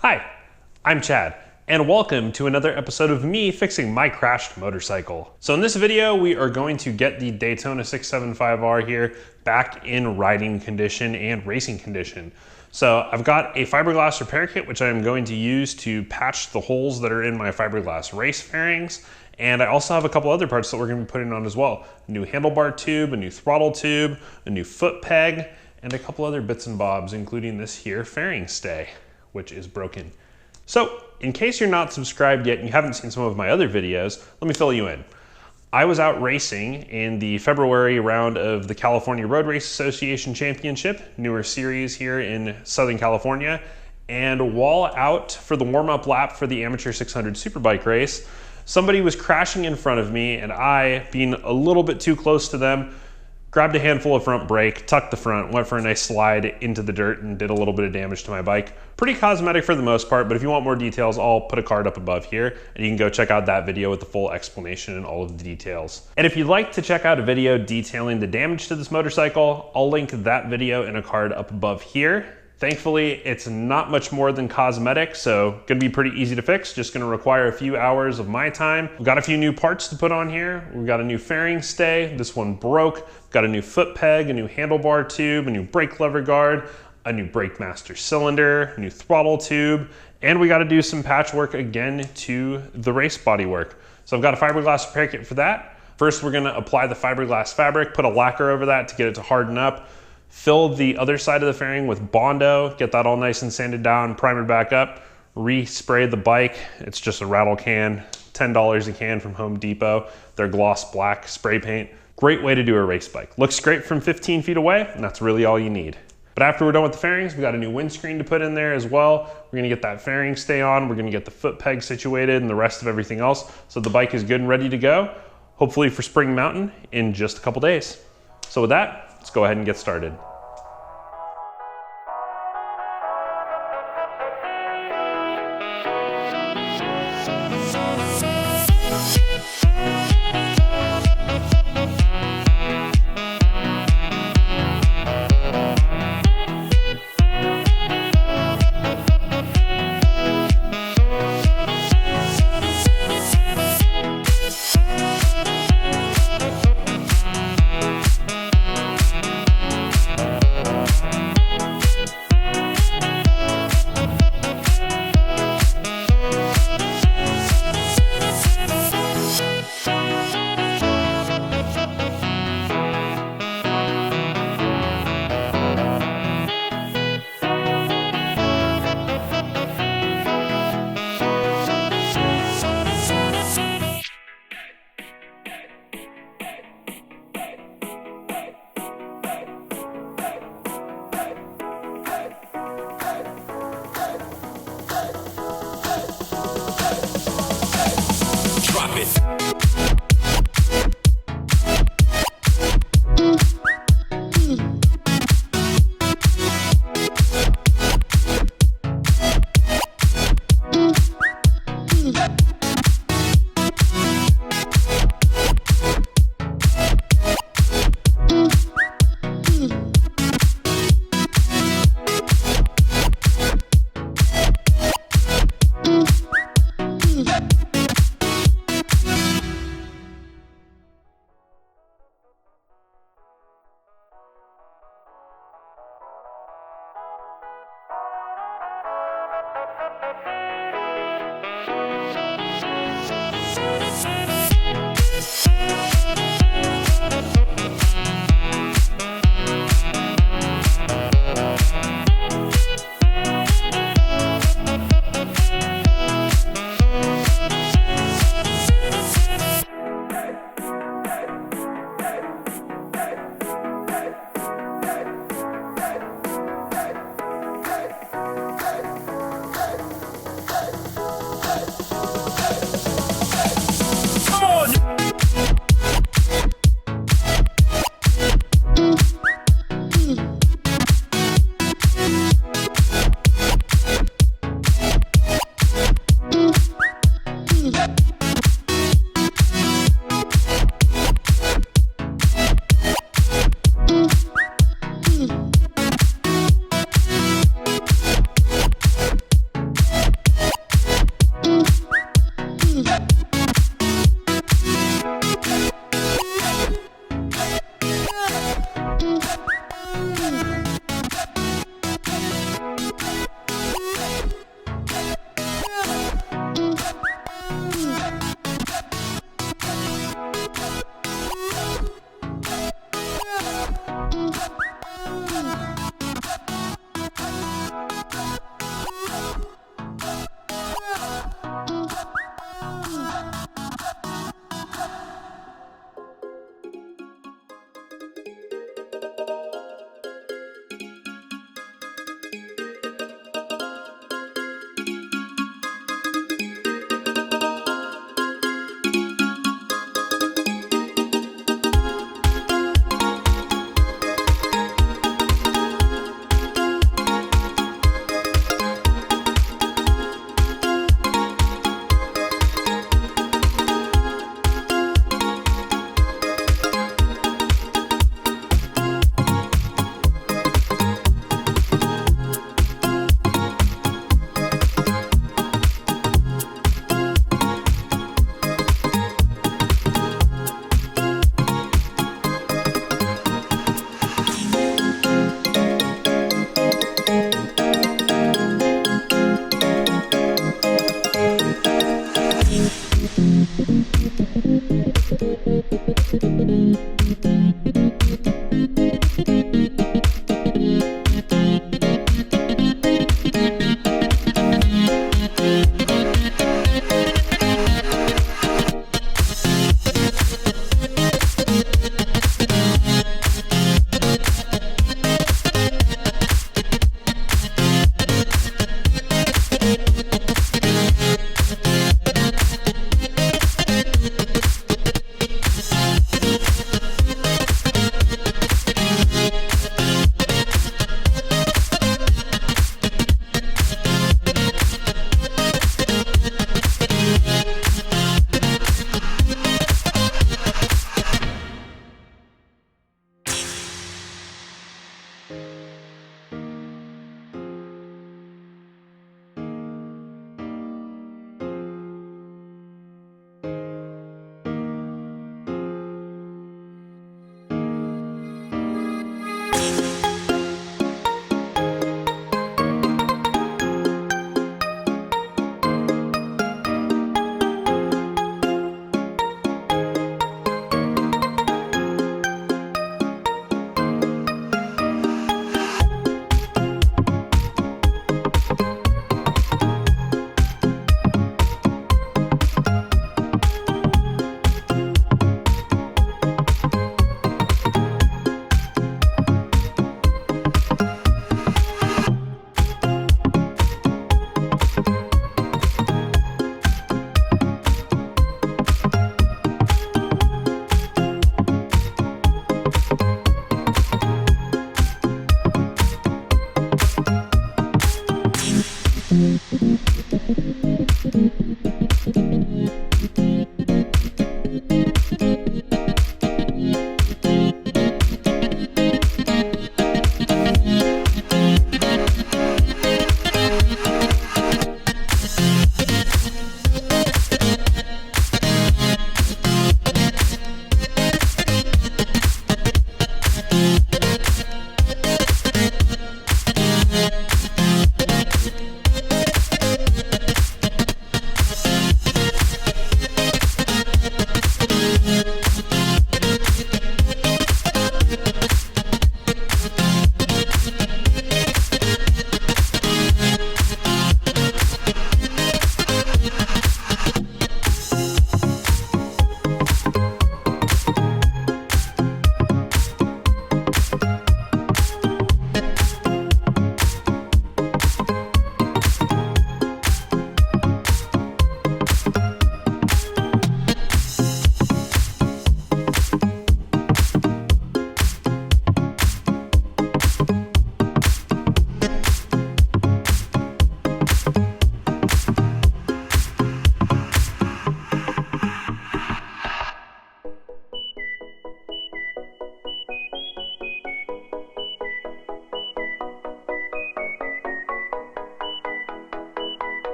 Hi, I'm Chad, and welcome to another episode of me fixing my crashed motorcycle. So in this video, we are going to get the Daytona 675R here back in riding condition and racing condition. So I've got a fiberglass repair kit, which I'm going to use to patch the holes that are in my fiberglass race fairings. And I also have a couple other parts that we're going to be putting on as well. A new handlebar tube, a new throttle tube, a new foot peg, and a couple other bits and bobs, including this here fairing stay, which is broken. So in case you're not subscribed yet and you haven't seen some of my other videos, let me fill you in. I was out racing in the February round of the California Road Race Association Championship, newer series here in Southern California. And while out for the warm-up lap for the Amateur 600 Superbike race, somebody was crashing in front of me, and I, being a little bit too close to them, grabbed a handful of front brake, tucked the front, went for a nice slide into the dirt and did a little bit of damage to my bike. Pretty cosmetic for the most part, but if you want more details, I'll put a card up above here and you can go check out that video with the full explanation and all of the details. And if you'd like to check out a video detailing the damage to this motorcycle, I'll link that video in a card up above here. Thankfully, it's not much more than cosmetic, so gonna be pretty easy to fix, just gonna require a few hours of my time. We've got a few new parts to put on here. We've got a new fairing stay, this one broke, got a new foot peg, a new handlebar tube, a new brake lever guard, a new brake master cylinder, a new throttle tube, and we gotta do some patchwork again to the race bodywork. So I've got a fiberglass repair kit for that. First, we're gonna apply the fiberglass fabric, put a lacquer over that to get it to harden up. Fill the other side of the fairing with Bondo, get that all nice and sanded down, primered back up, respray the bike. It's just a rattle can, $10 a can from Home Depot. They're gloss black spray paint. Great way to do a race bike. Looks great from 15 feet away, and that's really all you need. But after we're done with the fairings, we got a new windscreen to put in there as well. We're gonna get that fairing stay on, we're gonna get the foot peg situated and the rest of everything else so the bike is good and ready to go, hopefully for Spring Mountain in just a couple days. So with that, let's go ahead and get started.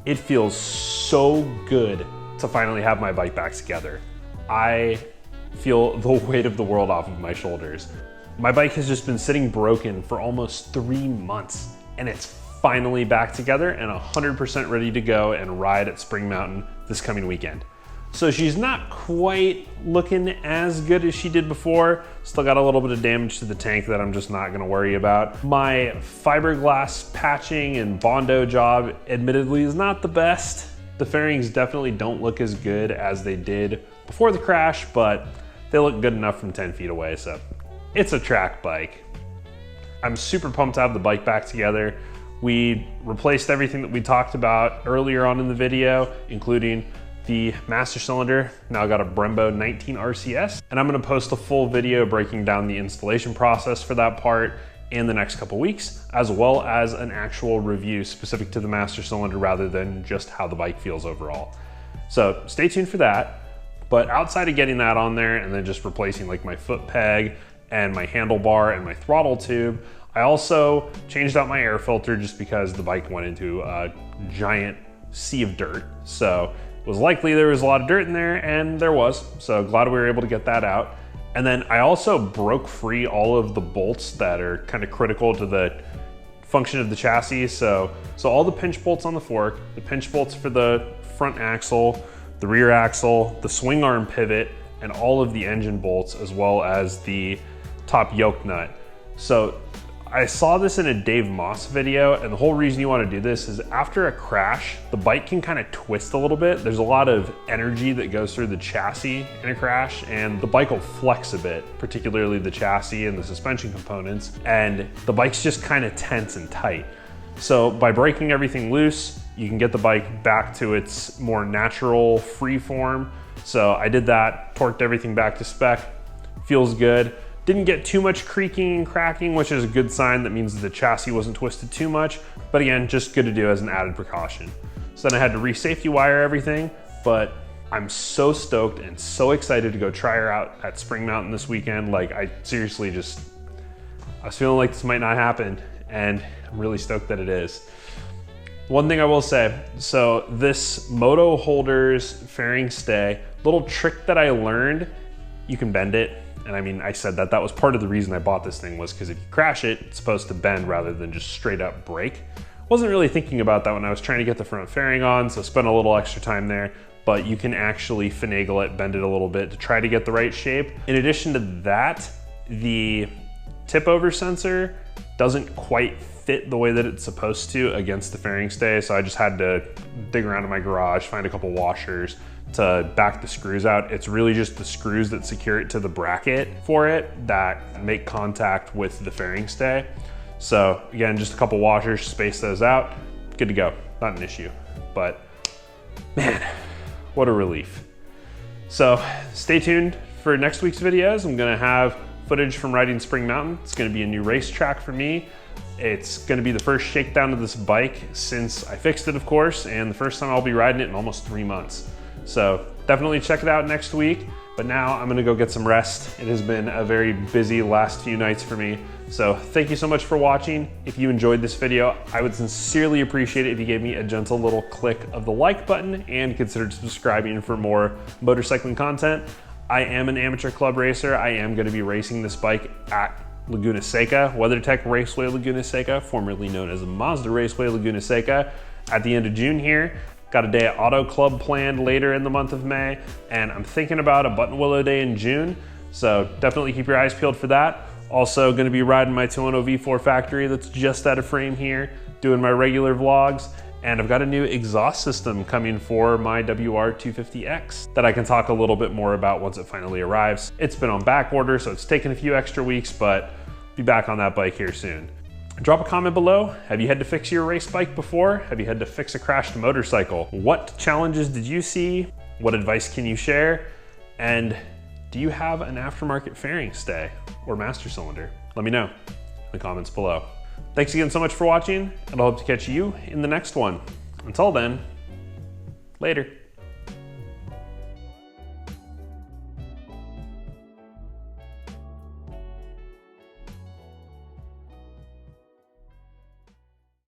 It feels so good to finally have my bike back together. I feel the weight of the world off of my shoulders. My bike has just been sitting broken for almost 3 months, and it's finally back together and 100% ready to go and ride at Spring Mountain this coming weekend. So she's not quite looking as good as she did before. Still got a little bit of damage to the tank that I'm just not gonna worry about. My fiberglass patching and Bondo job admittedly is not the best. The fairings definitely don't look as good as they did before the crash, but they look good enough from 10 feet away, so it's a track bike. I'm super pumped to have the bike back together. We replaced everything that we talked about earlier on in the video, including the master cylinder. Now got a Brembo 19 RCS, and I'm gonna post a full video breaking down the installation process for that part in the next couple weeks, as well as an actual review specific to the master cylinder rather than just how the bike feels overall. So stay tuned for that. But outside of getting that on there and then just replacing like my foot peg and my handlebar and my throttle tube, I also changed out my air filter just because the bike went into a giant sea of dirt. So it was likely there was a lot of dirt in there, and there was. So glad we were able to get that out. And then I also broke free all of the bolts that are kind of critical to the function of the chassis. So all the pinch bolts on the fork, the pinch bolts for the front axle, the rear axle, the swing arm pivot, and all of the engine bolts, as well as the top yoke nut. So I saw this in a Dave Moss video, and the whole reason you want to do this is after a crash, the bike can kind of twist a little bit. There's a lot of energy that goes through the chassis in a crash, and the bike will flex a bit, particularly the chassis and the suspension components, and the bike's just kind of tense and tight. So by breaking everything loose, you can get the bike back to its more natural free form. So I did that, torqued everything back to spec, feels good. Didn't get too much creaking and cracking, which is a good sign. That means the chassis wasn't twisted too much. But again, just good to do as an added precaution. So then I had to re-safety wire everything, but I'm so stoked and so excited to go try her out at Spring Mountain this weekend. Like I seriously I was feeling like this might not happen, and I'm really stoked that it is. One thing I will say, so this Moto Holders fairing stay, little trick that I learned, you can bend it. And I mean, I said that was part of the reason I bought this thing, was because if you crash it, it's supposed to bend rather than just straight up break. Wasn't really thinking about that when I was trying to get the front fairing on, so spent a little extra time there, but you can actually finagle it, bend it a little bit to try to get the right shape. In addition to that, the tip over sensor doesn't quite fit the way that it's supposed to against the fairing stay, so I just had to dig around in my garage, find a couple washers to back the screws out. It's really just the screws that secure it to the bracket for it that make contact with the fairing stay. So again, just a couple washers, space those out, good to go, not an issue. But man, what a relief. So stay tuned for next week's videos. I'm gonna have footage from riding Spring Mountain. It's gonna be a new racetrack for me. It's gonna be the first shakedown of this bike since I fixed it, of course, and the first time I'll be riding it in almost 3 months. So definitely check it out next week. But now I'm gonna go get some rest. It has been a very busy last few nights for me. So thank you so much for watching. If you enjoyed this video, I would sincerely appreciate it if you gave me a gentle little click of the like button and considered subscribing for more motorcycling content. I am an amateur club racer. I am gonna be racing this bike at Laguna Seca, WeatherTech Raceway Laguna Seca, formerly known as Mazda Raceway Laguna Seca, at the end of June here. Got a day at Auto Club planned later in the month of May, and I'm thinking about a Button Willow day in June, so definitely keep your eyes peeled for that. Also gonna be riding my 210 V4 factory that's just out of frame here, doing my regular vlogs, and I've got a new exhaust system coming for my WR250X that I can talk a little bit more about once it finally arrives. It's been on back order, so it's taken a few extra weeks, but be back on that bike here soon. Drop a comment below. Have you had to fix your race bike before? Have you had to fix a crashed motorcycle? What challenges did you see? What advice can you share? And do you have an aftermarket fairing stay or master cylinder? Let me know in the comments below. Thanks again so much for watching, and I hope to catch you in the next one. Until then, later.